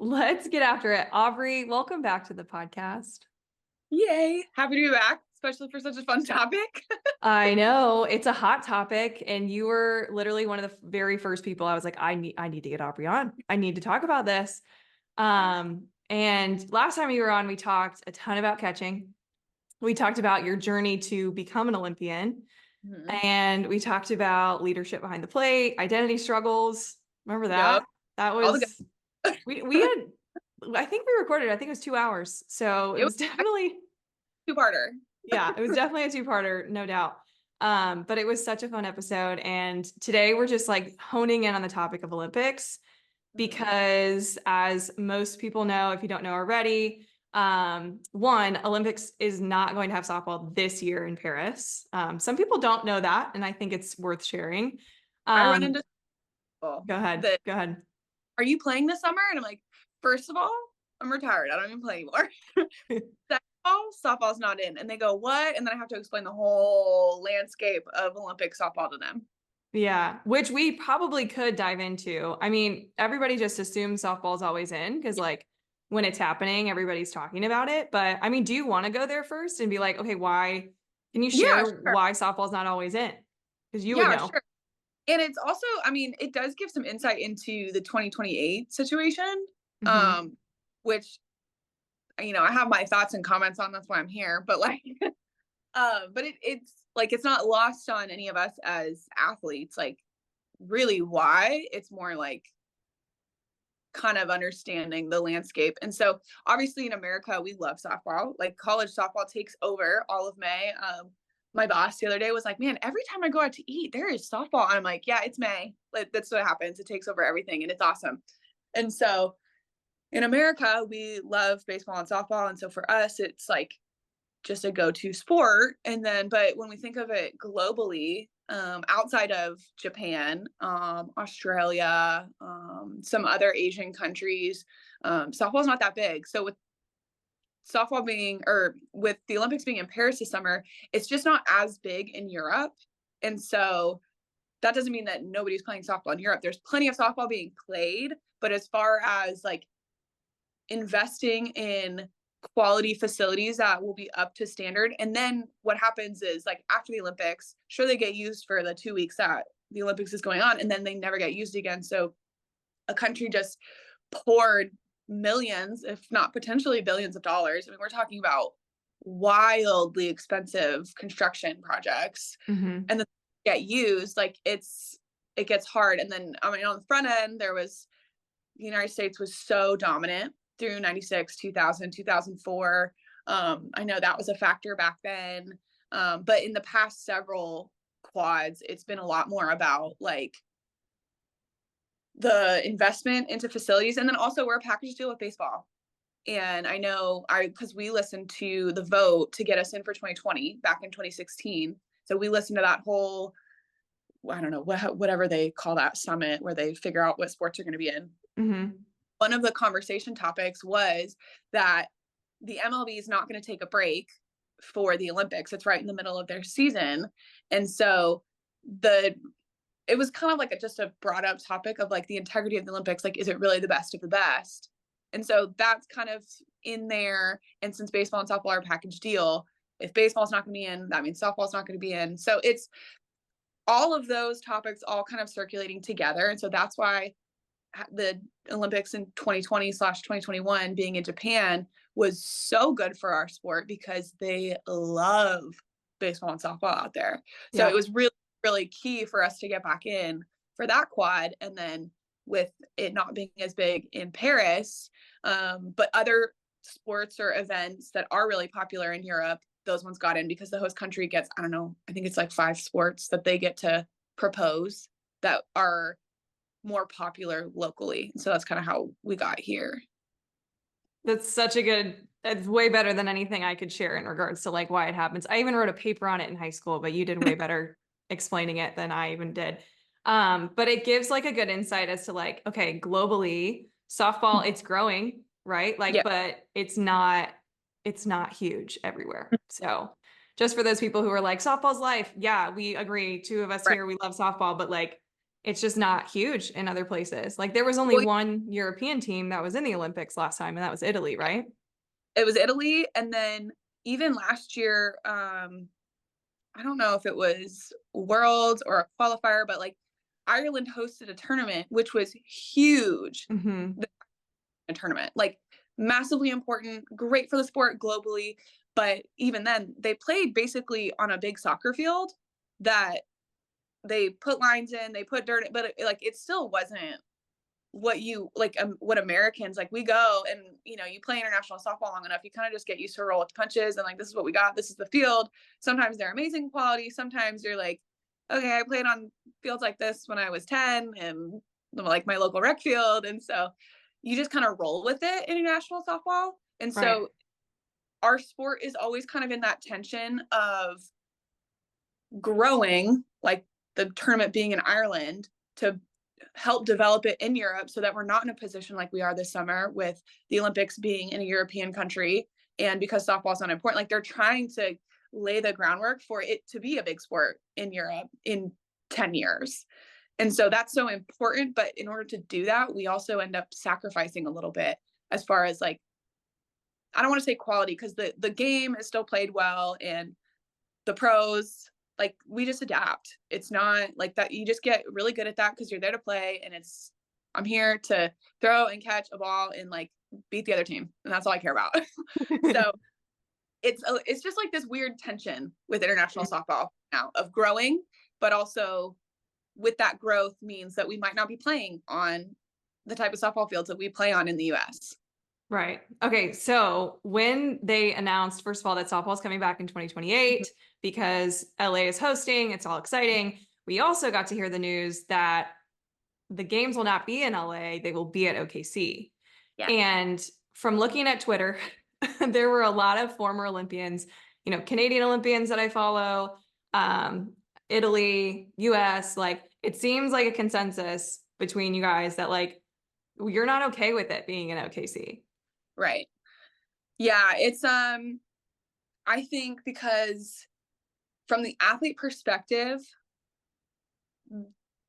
Let's get after it. Aubree, welcome back to the podcast. Yay. Happy to be back, especially for such a fun topic. I know it's a hot topic, and you were literally one of the very first people I was like, I need to get Aubree on. I need to talk about this. And last time you were on, we talked a ton about catching. We talked about your journey to become an Olympian, Mhm. and we talked about leadership behind the plate, identity struggles. Remember Yep. that? That All the good. was we had I think we recorded, I think it was 2 hours. So it It was was definitely a two-parter. yeah, it was definitely a two-parter, no doubt. But it was such a fun episode. And today we're just like honing in on the topic of Olympics Mhm. because as most people know, if you don't know already, one, Olympics is not going to have softball this year in Paris. Some people don't know that, and I think it's worth sharing. I run Um, into people Go ahead. that, Go ahead. are you playing this summer? And I'm like, first of all, I'm retired. I don't even play anymore. Second of all, softball's not in. And they go, what? And then I have to explain the whole landscape of Olympic softball to them. Yeah, which we probably could dive into. I mean, everybody just assumes softball's always in because, like, when it's happening, everybody's talking about it. But I mean, do you want to go there first and be like, okay, why? Can you Yeah, share sure. why softball's not always in? Because you would Yeah, know. sure. And it's also, I mean, it does give some insight into the 2028 situation, Hmm. um, which, I have my thoughts and comments on. That's why I'm here. But like, but it's like it's not lost on any of us as athletes. Like, really, why? It's more like kind of understanding the landscape. And so, obviously, in America, we love softball. Like, college softball takes over all of May. My boss the other day was like, "Man, every time I go out to eat, there is softball." And I'm like, "Yeah, it's May. Like, that's what happens. It takes over everything, and it's awesome." And so, in America, we love baseball and softball, and so for us, it's like just a go-to sport. And then, but when we think of it globally, outside of Japan, Australia, some other Asian countries, softball's not that big. So with softball being, or with the Olympics being in Paris this summer, it's just not as big in Europe. And so that doesn't mean that nobody's playing softball in Europe. There's plenty of softball being played, but as far as like investing in quality facilities that will be up to standard. And then what happens is like after the Olympics, sure they get used for the 2 weeks that the Olympics is going on, and then they never get used again. So a country just poured millions, if not potentially billions of dollars. I mean, we're talking about wildly expensive construction projects Hmm. and then get used, like it gets hard. And then I mean on the front end, the United States was so dominant through 96, 2000, 2004. I know that was a factor back then. But in the past several quads, it's been a lot more about like the investment into facilities. And then also we're a package deal with baseball. And I know because we listened to the vote to get us in for 2020 back in 2016. So we listened to that whole, I don't know, whatever they call that summit where they figure out what sports are going to be in. Hmm. One of the conversation topics was that the MLB is not going to take a break for the Olympics. It's right in the middle of their season. And so the it was kind of like just a brought up topic of like the integrity of the Olympics. Like, is it really the best of the best? And so that's kind of in there. And since baseball and softball are a package deal, if baseball's not going to be in, that means softball's not going to be in. So it's all of those topics all kind of circulating together. And so that's why the Olympics in 2020/2021 being in Japan was so good for our sport because they love baseball and softball out there. So it Yep. was really, really key for us to get back in for that quad. And then with it not being as big in Paris, but other sports or events that are really popular in Europe, those ones got in because the host country gets, I don't know, I think it's like 5 sports that they get to propose that are more popular locally. So that's kind of how we got here. That's such a good, it's way better than anything I could share in regards to like why it happens. I even wrote a paper on it in high school, but you did way better explaining it than I even did. But it gives like a good insight as to like, okay, globally, softball, it's growing, right? Like, Yeah. but it's not huge everywhere. So just for those people who are like, softball's life, yeah, we agree. Two of us Right. here, we love softball, but like it's just not huge in other places. Like there was only Well, one European team that was in the Olympics last time, and that was Italy, right? it was Italy, and then even last year, I don't know if it was Worlds or a qualifier, but like Ireland hosted a tournament, which was huge. Hmm. A tournament, like massively important, great for the sport globally. But even then, they played basically on a big soccer field that they put lines in, they put dirt, but like it still wasn't what you like what Americans like. We go and you play international softball long enough, you kind of just get used to roll with the punches and like this is what we got, this is the field. Sometimes they're amazing quality, sometimes you're like, okay, I played on fields like this when I was 10 and like my local rec field, and so you just kind of roll with it in international softball. And Right. so our sport is always kind of in that tension of growing, like the tournament being in Ireland, to help develop it in Europe so that we're not in a position like we are this summer with the Olympics being in a European country. And because softball is not important, like they're trying to lay the groundwork for it to be a big sport in Europe in 10 years. And so that's so important. But in order to do that, we also end up sacrificing a little bit as far as like, I don't want to say quality because the game is still played well and the pros, like we just adapt. It's not like that. You just get really good at that because you're there to play, and I'm here to throw and catch a ball and like beat the other team, and that's all I care about. So it's just like this weird tension with international softball now of growing, but also with that growth means that we might not be playing on the type of softball fields that we play on in the US. Right. Okay. So when they announced, first of all, that softball is coming back in 2028 because LA is hosting, it's all exciting. We also got to hear the news that the games will not be in LA, they will be at OKC. Yeah. And from looking at Twitter, there were a lot of former Olympians, Canadian Olympians that I follow, Italy, US, like it seems like a consensus between you guys that like you're not okay with it being in OKC. Right. Yeah, it's I think because from the athlete perspective,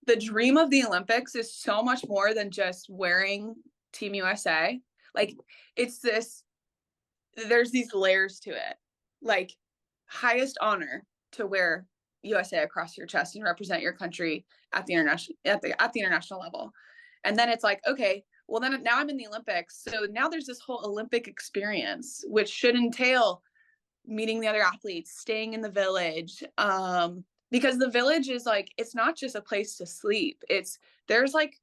the dream of the Olympics is so much more than just wearing Team USA. Like there's these layers to it. Like highest honor to wear USA across your chest and represent your country at the international level. And then it's like, okay, well then now I'm in the Olympics. So now there's this whole Olympic experience, which should entail meeting the other athletes, staying in the village. Because the village is like, it's not just a place to sleep. There's like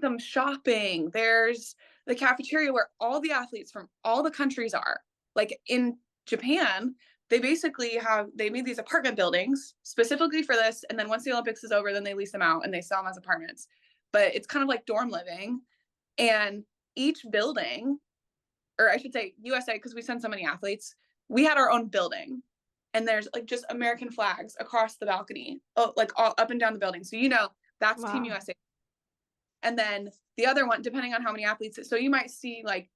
some shopping. There's the cafeteria where all the athletes from all the countries are. Like in Japan, they made these apartment buildings specifically for this. And then once the Olympics is over, then they lease them out and they sell them as apartments. But it's kind of like dorm living. And each building, or I should say USA, because we send so many athletes, we had our own building. And there's like just American flags across the balcony, like all up and down the building. So that's Wow. Team USA. And then the other one, depending on how many athletes, so you might see like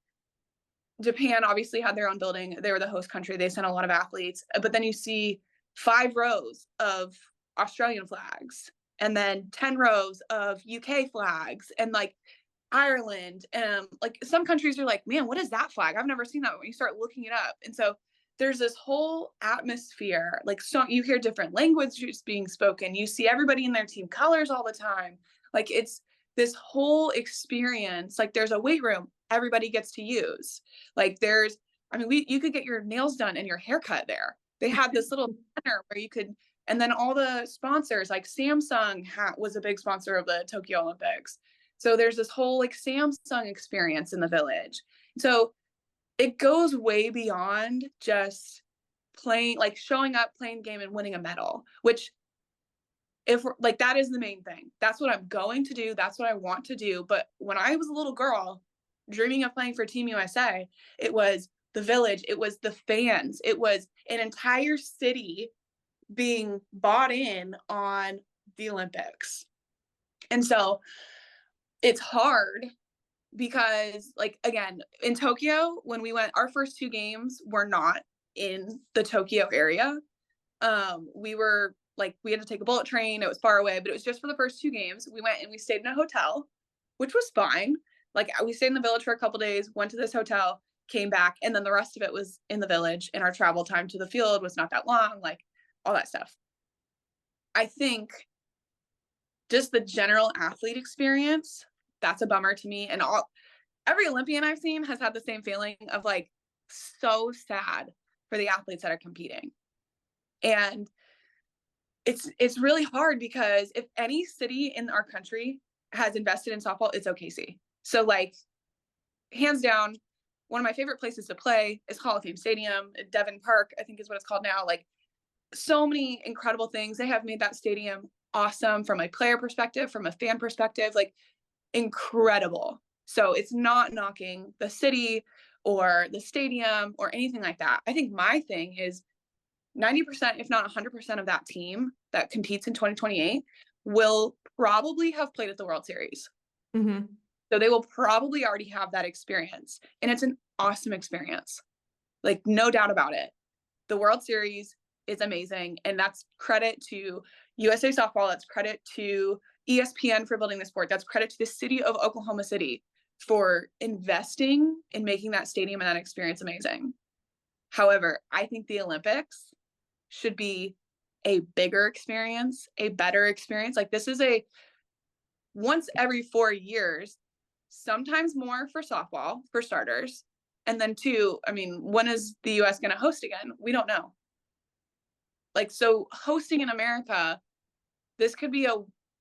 Japan obviously had their own building. They were the host country. They sent a lot of athletes, but then you see 5 rows of Australian flags and then 10 rows of UK flags and like Ireland. And like some countries are like, man, what is that flag? I've never seen that when you start looking it up. And so there's this whole atmosphere, like so you hear different languages being spoken. You see everybody in their team colors all the time. Like it's this whole experience. Like there's a weight room everybody gets to use. Like you could get your nails done and your haircut there. They had this little center where you could, and then all the sponsors, like Samsung was a big sponsor of the Tokyo Olympics. So there's this whole like Samsung experience in the village. So it goes way beyond just playing, like showing up, playing game and winning a medal, which like that is the main thing. That's what I'm going to do. That's what I want to do. But when I was a little girl dreaming of playing for Team USA, it was the village. It was the fans. It was an entire city being bought in on the Olympics. And so it's hard because like, again, in Tokyo, when we went, our first 2 games were not in the Tokyo area. We were Like we had to take a bullet train. It was far away, but it was just for the first 2 games. We went and we stayed in a hotel, which was fine. Like we stayed in the village for a couple days, went to this hotel, came back, and then the rest of it was in the village. And our travel time to the field was not that long, like all that stuff. I think just the general athlete experience, that's a bummer to me. And every Olympian I've seen has had the same feeling of like so sad for the athletes that are competing. And it's really hard because if any city in our country has invested in softball, it's OKC. So like hands down, one of my favorite places to play is Hall of Fame Stadium. Devon Park, I think is what it's called now. Like so many incredible things. They have made that stadium awesome from a player perspective, from a fan perspective, like incredible. So it's not knocking the city or the stadium or anything like that. I think my thing is 90%, if not 100% of that team that competes in 2028 will probably have played at the World Series. Mm-hmm. So they will probably already have that experience. And it's an awesome experience. Like, no doubt about it. The World Series is amazing. And that's credit to USA Softball. That's credit to ESPN for building the sport. That's credit to the city of Oklahoma City for investing in making that stadium and that experience amazing. However, I think the Olympics should be a bigger experience, a better experience. Like this is a once every 4 years, sometimes more for softball, for starters. And then 2, I mean, when is the US going to host again? We don't know. Like, so hosting in America, this could be a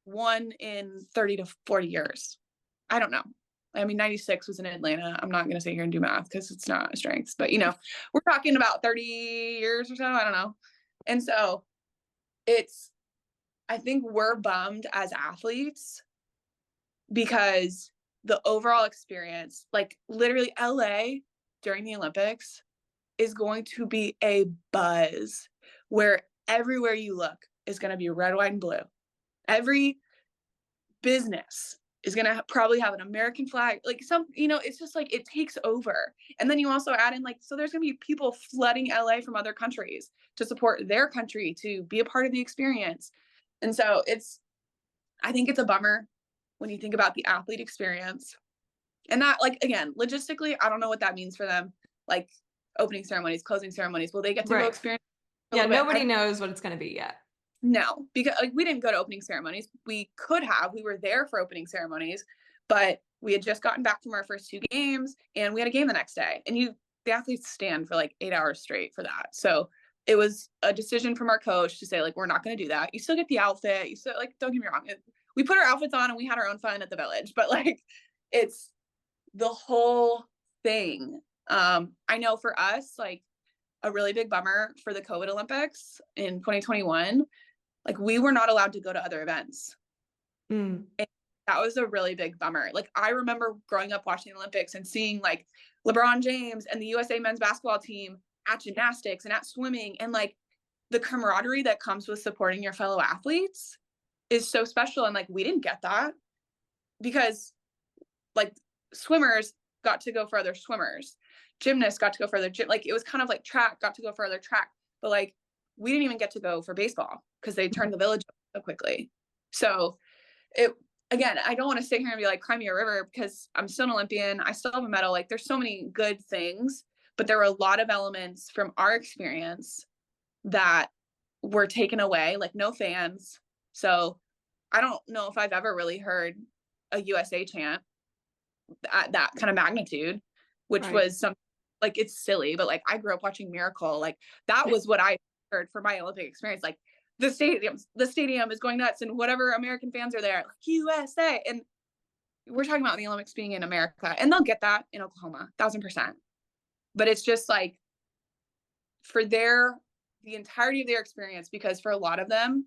1 in 30 to 40 years. I don't know. I mean, 96 was in Atlanta. I'm not going to sit here and do math because it's not a strength, but we're talking about 30 years or so. I don't know. And so I think we're bummed as athletes because the overall experience, like literally LA during the Olympics is going to be a buzz where everywhere you look is going to be red, white, and blue. Every business is going to probably have an American flag, like it's just like it takes over. And then you also add in so there's going to be people flooding LA from other countries to support their country, to be a part of the experience. And so I think it's a bummer when you think about the athlete experience. And that, again, logistically, I don't know what that means for them. Like opening ceremonies, closing ceremonies, will they get to go experience? Yeah, nobody knows what it's going to be yet. No, because we didn't go to opening ceremonies. We could have. We were there for opening ceremonies, but we had just gotten back from our first 2 games and we had a game the next day. And the athletes stand for 8 hours straight for that. So it was a decision from our coach to say, we're not going to do that. You still get the outfit. You still, don't get me wrong. We put our outfits on and we had our own fun at the village, but it's the whole thing. I know for us, a really big bummer for the COVID Olympics in 2021, we were not allowed to go to other events. And that was a really big bummer. I remember growing up watching the Olympics and seeing LeBron James and the USA men's basketball team at gymnastics and at swimming, and the camaraderie that comes with supporting your fellow athletes is so special. And we didn't get that because swimmers got to go for other swimmers, gymnasts got to go for other gym. It was kind of track got to go for other track, but we didn't even get to go for baseball because they turned the village up so quickly. So again, I don't want to sit here and be cry me a river because I'm still an Olympian. I still have a medal. There's so many good things, but there were a lot of elements from our experience that were taken away, no fans. So I don't know if I've ever really heard a USA chant at that kind of magnitude, which was something it's silly, but I grew up watching Miracle. That was what I heard for my Olympic experience. The stadium is going nuts and whatever American fans are there, USA. And we're talking about the Olympics being in America, and they'll get that in Oklahoma, 1,000%. But it's just for the entirety of their experience, because for a lot of them,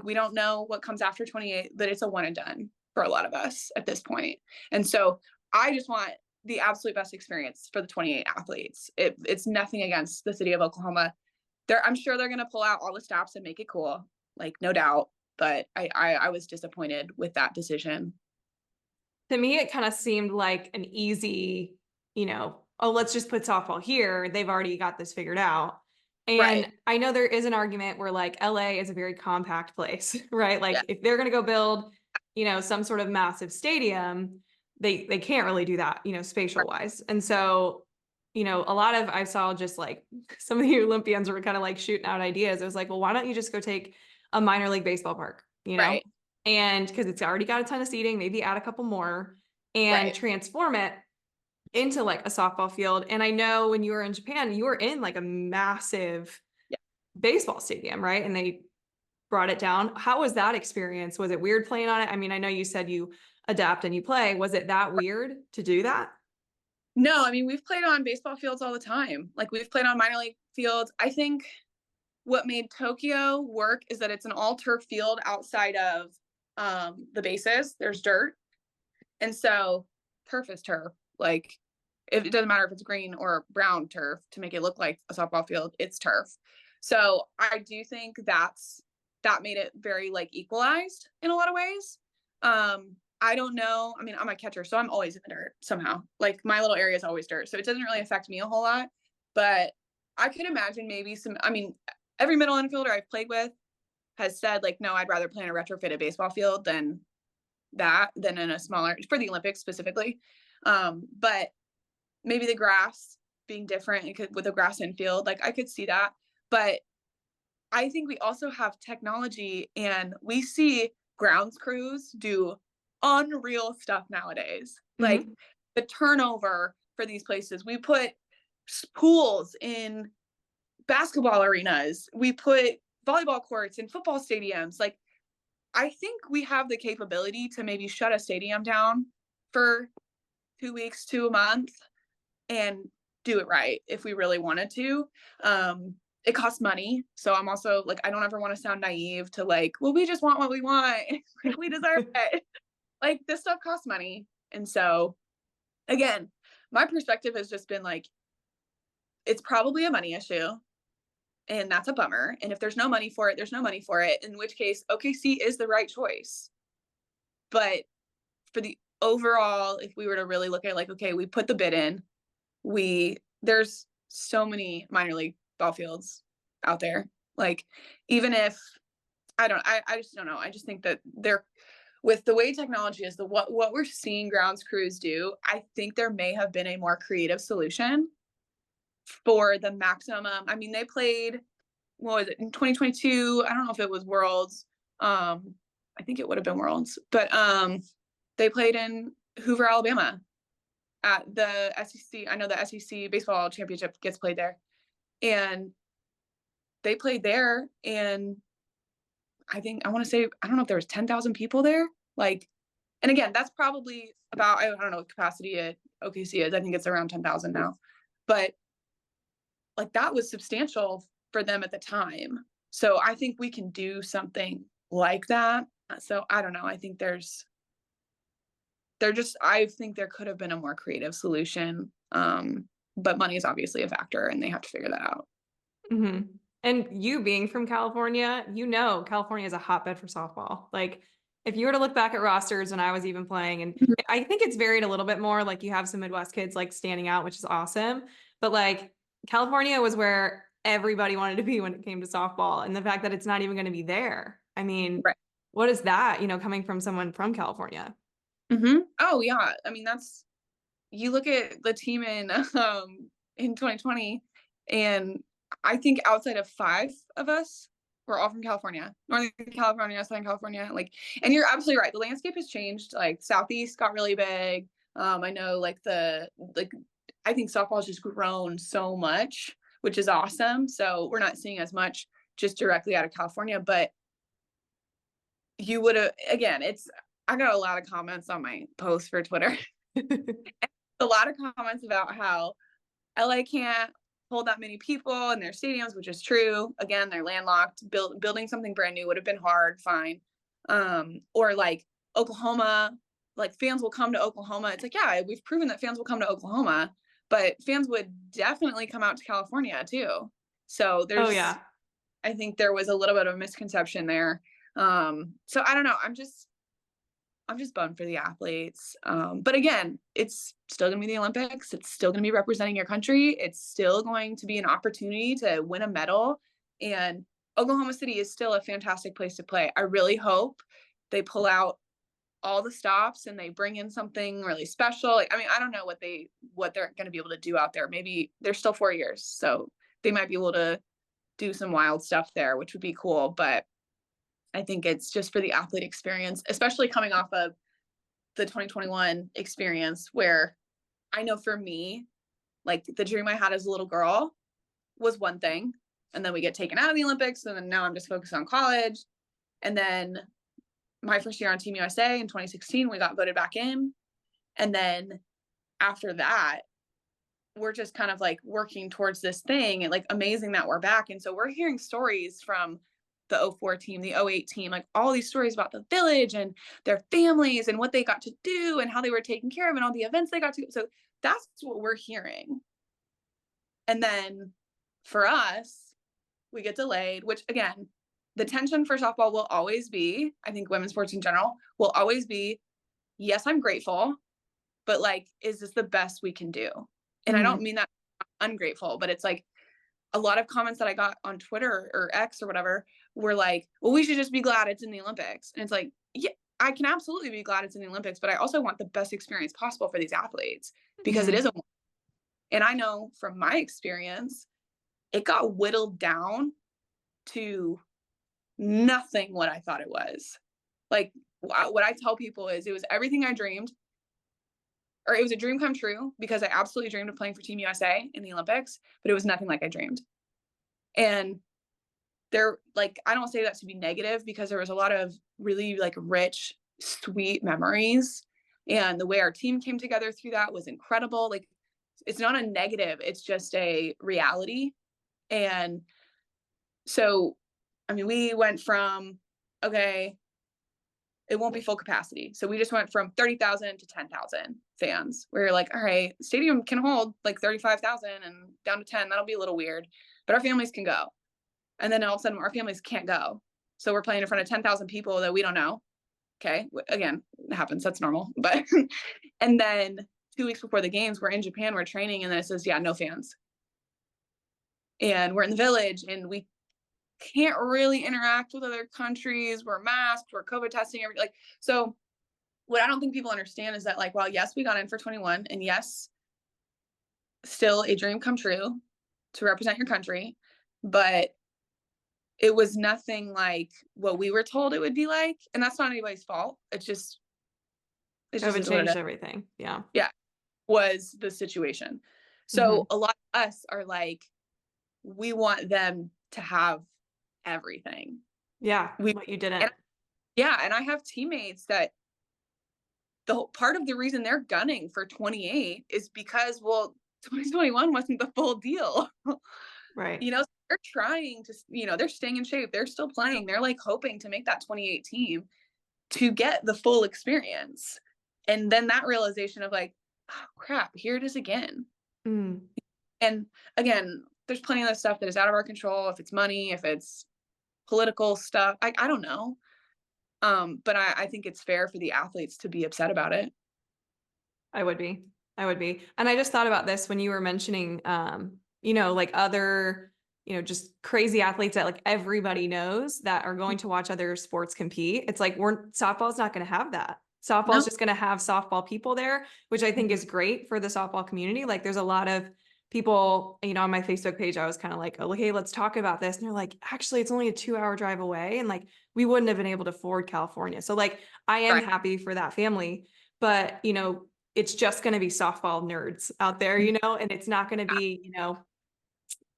we don't know what comes after 28, but it's a one and done for a lot of us at this point. And so I just want the absolute best experience for the 28 athletes. It's nothing against the city of Oklahoma. I'm sure they're going to pull out all the stops and make it cool, no doubt. But I was disappointed with that decision. To me, it kind of seemed like an easy, oh, let's just put softball here. They've already got this figured out. Right. And I know there is an argument where like LA is a very compact place, right? Yeah. Like if they're going to go build, some sort of massive stadium, they can't really do that, spatial Right. wise. And so, a lot of I saw just like some of the Olympians were kind of like shooting out ideas. It was like, well, why don't you just go take a minor league baseball park, Right. And because it's already got a ton of seating, maybe add a couple more and Right. transform it into like a softball field. And I know when you were in Japan, you were in like a massive Yeah. baseball stadium, right? And they brought it down. How was that experience? Was it weird playing on it? I mean, I know you said you adapt and you play. Was it that weird to do that? No, I mean, we've played on baseball fields all the time. Like we've played on minor league fields. I think what made Tokyo work is that it's an all turf field outside of the bases. There's dirt. And so turf is turf. Like if it doesn't matter if it's green or brown turf to make it look like a softball field, it's turf. So I do think that made it very like equalized in a lot of ways. I don't know. I mean, I'm a catcher, so I'm always in the dirt somehow. Like my little area is always dirt. So it doesn't really affect me a whole lot. But I could imagine maybe I mean, every middle infielder I've played with has said, like, no, I'd rather play in a retrofitted baseball field than in a smaller, for the Olympics specifically. But maybe the grass being different with a grass infield, like I could see that. But I think we also have technology and we see grounds crews do unreal stuff nowadays. Like Mm-hmm. the turnover for these places. We put pools in basketball arenas. We put volleyball courts in football stadiums. Like I think we have the capability to maybe shut a stadium down for 2 weeks to a month and do it right if we really wanted to. It costs money. So I'm also like, I don't ever want to sound naive to like, well, we just want what we want. Like, we deserve it. Like this stuff costs money. And so again, my perspective has just been like, it's probably a money issue. And that's a bummer. And if there's no money for it, there's no money for it. In which case, OKC is the right choice. But for the overall, if we were to really look at like, okay, we put the bid in, there's so many minor league ball fields out there. Like even if I just don't know. I just think that they're with the way technology is, what we're seeing grounds crews do, I think there may have been a more creative solution for the maximum. I mean, they played, what was it, in 2022? I don't know if it was Worlds. I think it would have been Worlds, but they played in Hoover, Alabama at the SEC. I know the SEC baseball championship gets played there. And they played there. And I want to say, I don't know if there was 10,000 people there. Like, and again, that's probably about, I don't know what capacity at OKC is. I think it's around 10,000 now. But like that was substantial for them at the time. So I think we can do something like that. So I don't know. I think I think there could have been a more creative solution. But money is obviously a factor and they have to figure that out. Mm-hmm. And you being from California, California is a hotbed for softball. Like if you were to look back at rosters when I was even playing, and I think it's varied a little bit more, like you have some Midwest kids like standing out, which is awesome. But like California was where everybody wanted to be when it came to softball. And the fact that it's not even going to be there. I mean, Right. what is that, coming from someone from California? Mm-hmm. Oh yeah. I mean, you look at the team in 2020, and I think outside of 5 of us, we're all from California, Northern California, Southern California. Like, and you're absolutely right. The landscape has changed. Like Southeast got really big. I know I think softball has just grown so much, which is awesome. So we're not seeing as much just directly out of California, but you would have, again, I got a lot of comments on my post for Twitter. A lot of comments about how LA can't hold that many people in their stadiums, which is true. Again, they're landlocked. Building something brand new would have been hard, fine. Or like Oklahoma, like fans will come to Oklahoma. It's like, yeah, we've proven that fans will come to Oklahoma, but fans would definitely come out to California too. So Oh yeah. I think there was a little bit of a misconception there. So I don't know. I'm just bummed for the athletes. But again, it's still going to be the Olympics. It's still going to be representing your country. It's still going to be an opportunity to win a medal. And Oklahoma City is still a fantastic place to play. I really hope they pull out all the stops and they bring in something really special. Like, I mean, I don't know what they're going to be able to do out there. Maybe they're still 4 years, so they might be able to do some wild stuff there, which would be cool. But I think it's just for the athlete experience, especially coming off of the 2021 experience, where I know for me, like the dream I had as a little girl was one thing. And then we get taken out of the Olympics. And then now I'm just focused on college. And then my first year on Team USA in 2016, we got voted back in. And then after that, we're just kind of like working towards this thing, and like amazing that we're back. And so we're hearing stories from the 04 team, the 08 team, like all these stories about the village and their families and what they got to do and how they were taken care of and all the events they got to. So that's what we're hearing. And then for us, we get delayed, which again, the tension for softball will always be, I think women's sports in general will always be, yes, I'm grateful, but like, is this the best we can do? And I don't mean that ungrateful, but it's like a lot of comments that I got on Twitter or X or whatever were like, well, we should just be glad it's in the Olympics. And it's like, yeah, I can absolutely be glad it's in the Olympics, but I also want the best experience possible for these athletes because it is a, and I know from my experience, it got whittled down to nothing what I thought it was. Like what I tell people is it was everything I dreamed, or it was a dream come true because I absolutely dreamed of playing for Team USA in the Olympics, but it was nothing like I dreamed. And there, like, I don't say that to be negative because there was a lot of really like rich, sweet memories. And the way our team came together through that was incredible. Like, it's not a negative, it's just a reality. And so, I mean, we went from, okay, it won't be full capacity. So we just went from 30,000 to 10,000 fans. We were like, all right, stadium can hold like 35,000 and down to 10. That'll be a little weird, but our families can go. And then all of a sudden our families can't go. So we're playing in front of 10,000 people that we don't know. Okay. Again, it happens. That's normal. But, and then 2 weeks before the games, we're in Japan, we're training. And then it says, yeah, no fans. And we're in the village and we can't really interact with other countries. We're masked, we're COVID testing, everything. Like, so what I don't think people understand is that, like, while yes, we got in for 21, and yes, still a dream come true to represent your country, but it was nothing like what we were told it would be like. And that's not anybody's fault. It's just COVID changed everything. Yeah. Yeah. Was the situation. So a lot of us are like, we want them to have everything. Yeah. What you didn't. And I have teammates that the whole part of the reason they're gunning for 28 is because, well, 2021 wasn't the full deal. Right. You know, they're trying to, you know, they're staying in shape. They're still playing. They're like hoping to make that 28 team to get the full experience. And then that realization of like, oh crap, here it is again. And again, there's plenty of other stuff that is out of our control. If it's money, if it's political stuff, I don't know. But I think it's fair for the athletes to be upset about it. I would be. And I just thought about this when you were mentioning, you know, like other, you know, just crazy athletes that like everybody knows that are going to watch other sports compete. It's like, softball's not going to have that. Softball's just going to have softball people there, which I think is great for the softball community. Like there's a lot of people, you know, on my Facebook page, I was kind of like, oh, hey, let's talk about this. And they're like, actually, it's only a 2-hour drive away. And like, we wouldn't have been able to afford California. So like, I am happy for that family, but you know, it's just going to be softball nerds out there, you know, and it's not going to be, you know,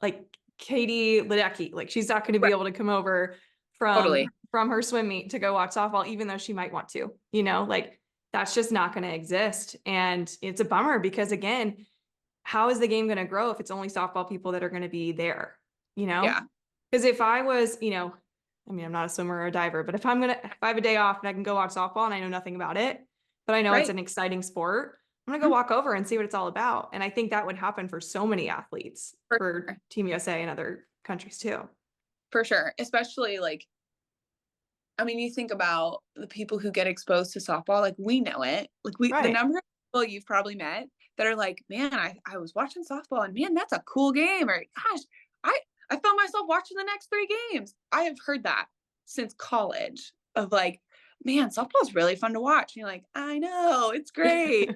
like Katie Ledecky, like she's not going to be able to come over from her swim meet to go watch softball, even though she might want to, you know, like that's just not going to exist. And it's a bummer because again, how is the game going to grow if it's only softball people that are going to be there, you know? Yeah. Because if I was, you know, I mean, I'm not a swimmer or a diver, but if I have a day off and I can go watch softball and I know nothing about it, but I know it's an exciting sport, I'm going to go walk over and see what it's all about. And I think that would happen for so many athletes for Team USA and other countries too. For sure. Especially like I mean, you think about the people who get exposed to softball, like we know it. Like the Right. number of people you've probably met that are like, man, I was watching softball and man, that's a cool game. Or gosh, I, I found myself watching the next 3 games. I have heard that since college of like, man, softball's really fun to watch. And you're like, I know, it's great.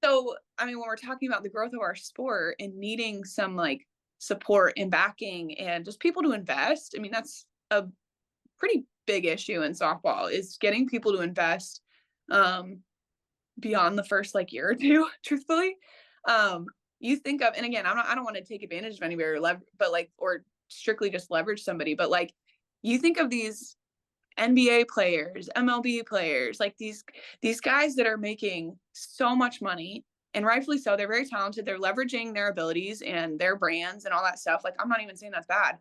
So, I mean, when we're talking about the growth of our sport and needing some like support and backing and just people to invest, I mean, that's a pretty big issue in softball is getting people to invest um beyond the first like year or two, truthfully. um you think of, and again, I don't want to take advantage of anybody but like, or strictly just leverage somebody, but like you think of these NBA players, MLB players, like these guys that are making so much money, and rightfully so. They're very talented. They're leveraging their abilities and their brands and all that stuff. Like I'm not even saying that's bad,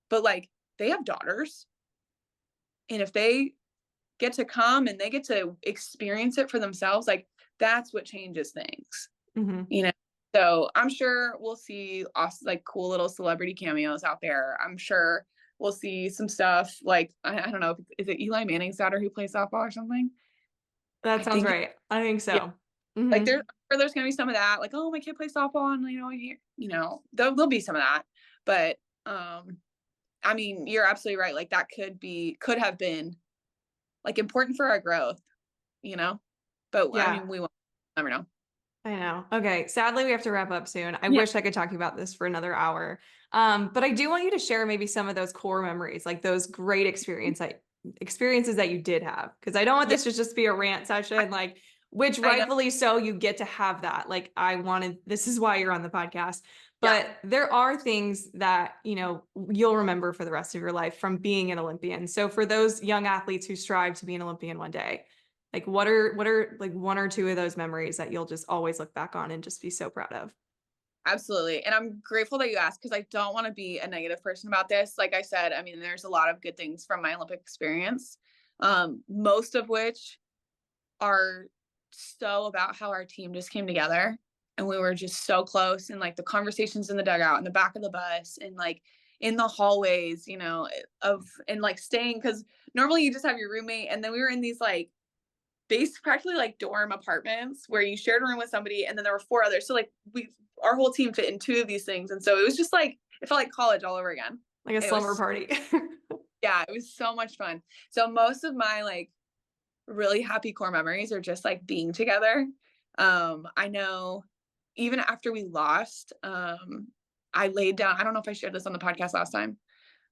but like they have daughters, and if they get to come and they get to experience it for themselves, like that's what changes things, Hmm. you know? So I'm sure we'll see awesome, like cool little celebrity cameos out there. I'm sure we'll see some stuff like, I don't know, is it Eli Manning's daughter who plays softball or something? That I sounds think, right. I think yeah, so. like Hmm. there's gonna be some of that, like, oh, my kid plays softball, and there'll be some of that. But I mean, you're absolutely right. Like that could have been like important for our growth, you know? But I Yeah. mean, we won't never know. I know. Okay. Sadly, we have to wrap up soon. I Yeah. wish I could talk about this for another hour. But I do want you to share maybe some of those core memories, like those great experiences that you did have. Because I don't want Yeah. this to just be a rant session, like which I know. rightfully so you get to have that. Like I wanted, this is why you're on the podcast. Yeah. But there are things that, you'll remember for the rest of your life from being an Olympian. So for those young athletes who strive to be an Olympian one day, like what are like one or two of those memories that you'll just always look back on and just be so proud of? Absolutely. And I'm grateful that you asked because I don't want to be a negative person about this. Like I said, I mean, there's a lot of good things from my Olympic experience, most of which are so about how our team just came together and we were just so close, and like the conversations in the dugout, in the back of the bus, and like in the hallways, of, and like staying, because normally you just have your roommate, and then we were in these like practically like dorm apartments where you shared a room with somebody, and then there were 4 others. So like our whole team fit in 2 of these things, and so it was just like it felt like college all over again. Like a And it slumber was, party. yeah, it was so much fun. So most of my like really happy core memories are just like being together. I know even after we lost, I laid down. I don't know if I shared this on the podcast last time.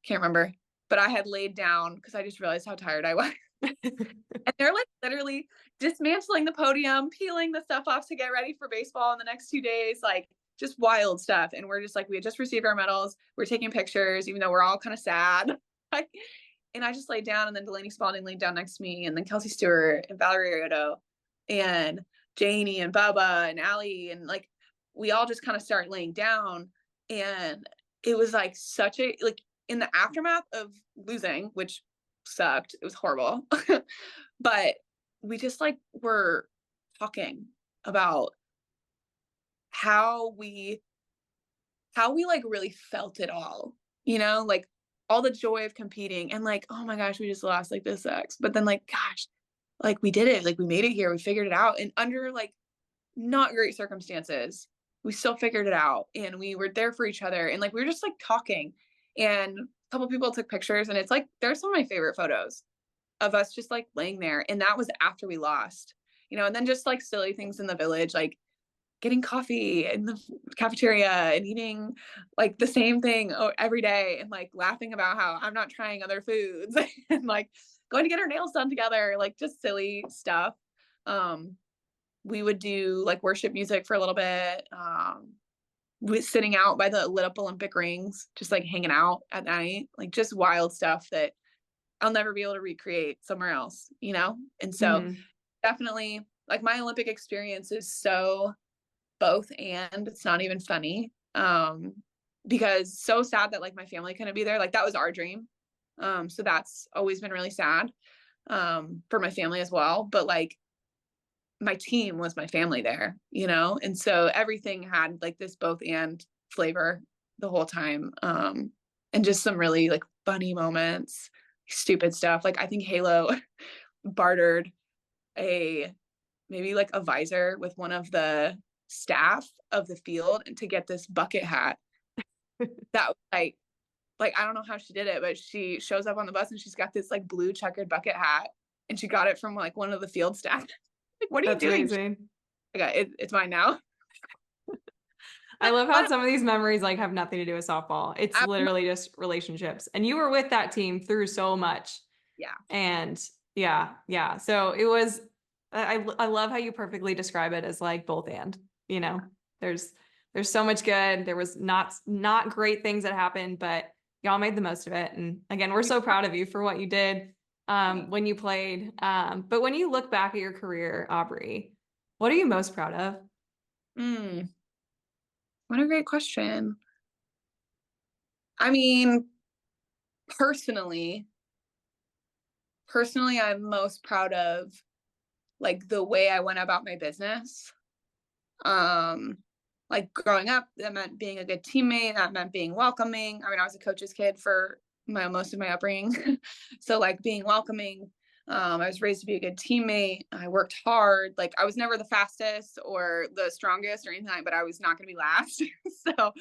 Can't remember, but I had laid down because I just realized how tired I was. And they're like literally dismantling the podium, peeling the stuff off to get ready for baseball in the next 2 days, like just wild stuff. And we're just like, we had just received our medals. We're taking pictures, even though we're all kind of sad. And I just laid down, and then Delaney Spalding laid down next to me, and then Kelsey Stewart and Valerie Arioto and Janie and Bubba and Allie, and like we all just kind of start laying down. And it was like such a like in the aftermath of losing, which sucked. It was horrible. But we just like were talking about how we like really felt it all, like all the joy of competing, and like, oh my gosh, we just lost, like this sucks. But then like, gosh, like we did it, like we made it here, we figured it out, and under like not great circumstances, we still figured it out, and we were there for each other, and like we were just like talking, and a couple people took pictures, and it's like there's some of my favorite photos of us just like laying there, and that was after we lost, and then just like silly things in the village, like getting coffee in the cafeteria and eating like the same thing every day, and like laughing about how I'm not trying other foods and like going to get our nails done together, like just silly stuff. We would do like worship music for a little bit. We sitting out by the lit up Olympic rings, just like hanging out at night, like just wild stuff that I'll never be able to recreate somewhere else. And so Hmm. definitely like my Olympic experience is so both, and it's not even funny. Because so sad that like my family couldn't be there. Like that was our dream. So that's always been really sad for my family as well. But like my team was my family there. And so everything had like this both and flavor the whole time. And just some really like funny moments, stupid stuff. Like I think Halo bartered maybe like a visor with one of the staff of the field and to get this bucket hat that was like I don't know how she did it, but she shows up on the bus and she's got this like blue checkered bucket hat and she got it from like one of the field staff. Like, what are you That's doing? amazing. I got it, it's mine now. I love how But some of these memories like have nothing to do with softball. It's literally just relationships. And you were with that team through so much. yeah, And yeah, yeah. So it was, I love how you perfectly describe it as like both and, you know, there's so much good. There was not great things that happened, but y'all made the most of it. And again, we're so proud of you for what you did when you played. But when you look back at your career, Aubree, what are you most proud of? what a great question. I mean, personally, I'm most proud of like the way I went about my business. Um, like growing up, that meant being a good teammate. That meant being welcoming. I mean, I was a coach's kid for most of my upbringing. So like being welcoming. I was raised to be a good teammate. I worked hard. Like I was never the fastest or the strongest or anything, but I was not going to be last. So,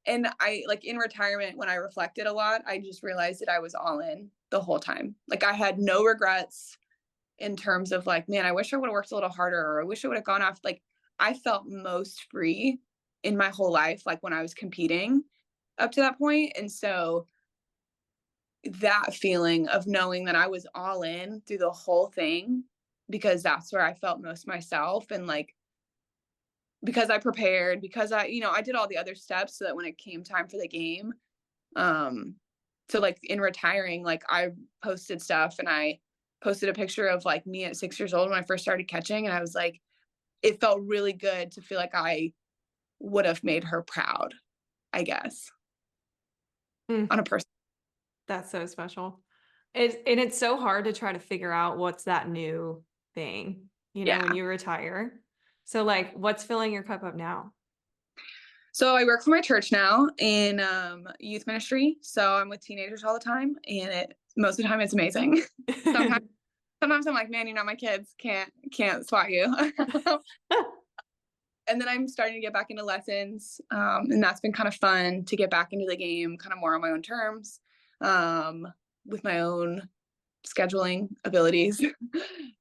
and I like in retirement, when I reflected a lot, I just realized that I was all in the whole time. Like I had no regrets in terms of like, man, I wish I would have worked a little harder, or I wish I would have gone off. Like I felt most free in my whole life, like when I was competing up to that point. And so that feeling of knowing that I was all in through the whole thing, because that's where I felt most myself. And like, because I prepared, because I did all the other steps so that when it came time for the game, so like in retiring, like I posted stuff and I posted a picture of like me at 6 years old when I first started catching. And I was like, it felt really good to feel like I would have made her proud, I guess, Mm, on a person. that's so special. It's so hard to try to figure out what's that new thing, you know, when Yeah. you retire. So like what's filling your cup up now? So I work for my church now in youth ministry. So I'm with teenagers all the time, and most of the time it's amazing. sometimes Sometimes I'm like, man, my kids can't swat you. And then I'm starting to get back into lessons, and that's been kind of fun to get back into the game, kind of more on my own terms, with my own scheduling abilities.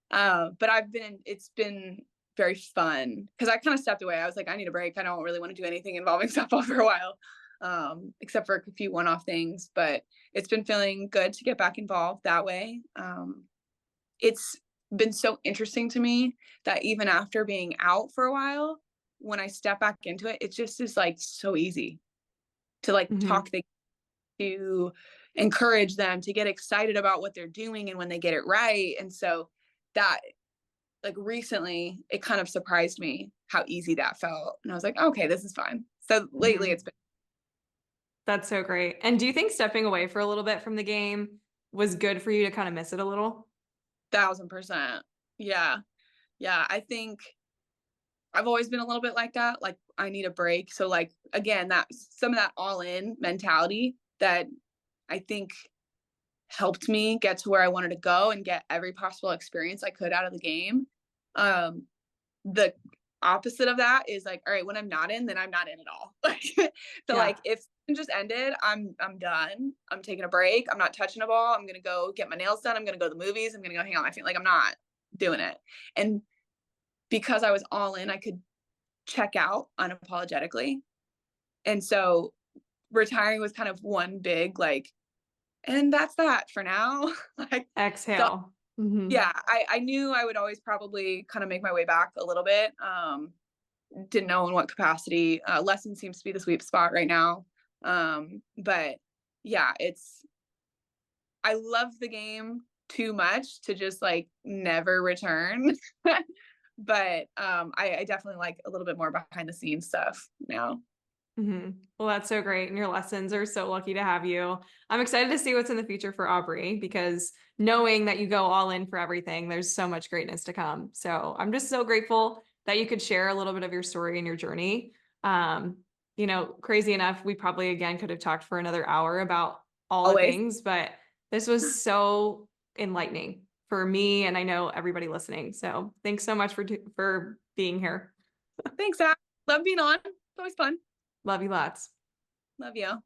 But it's been very fun because I kind of stepped away. I was like, I need a break. I don't really want to do anything involving softball for a while, except for a few one-off things. But it's been feeling good to get back involved that way. It's been so interesting to me that even after being out for a while, when I step back into it, it just is like so easy to like Mhm. talk to encourage them to get excited about what they're doing and when they get it right. And so that like recently it kind of surprised me how easy that felt. And I was like, okay, this is fine. So lately Mhm. it's been That's so great. And do you think stepping away for a little bit from the game was good for you to kind of miss it a little? 1000%. Yeah. Yeah. I think I've always been a little bit like that. Like I need a break. So like again, that some of that all in mentality that I think helped me get to where I wanted to go and get every possible experience I could out of the game. Um, the opposite of that is like, all right, when I'm not in, then I'm not in at all. Like, so Yeah. like if it just ended, I'm done. I'm taking a break. I'm not touching a ball. I'm gonna go get my nails done. I'm gonna go to the movies. I'm gonna go hang out with my family. Like I'm not doing it. And because I was all in, I could check out unapologetically. And so retiring was kind of one big like, and that's that for now. Like so Exhale. Hmm. yeah, I knew I would always probably kind of make my way back a little bit. Didn't know in what capacity. Lesson seems to be the sweet spot right now. But yeah, I love the game too much to just like never return. But I definitely like a little bit more behind the scenes stuff now. Hmm. Well, that's so great. And your lessons are so lucky to have you. I'm excited to see what's in the future for Aubree because knowing that you go all in for everything, there's so much greatness to come. So I'm just so grateful that you could share a little bit of your story and your journey. Um, you know, crazy enough, we probably again could have talked for another hour about all the Always. things, but This was so enlightening for me, and I know everybody listening. So thanks so much for being here. Thanks, Zach. Love being on. It's always fun. Love you lots. Love you.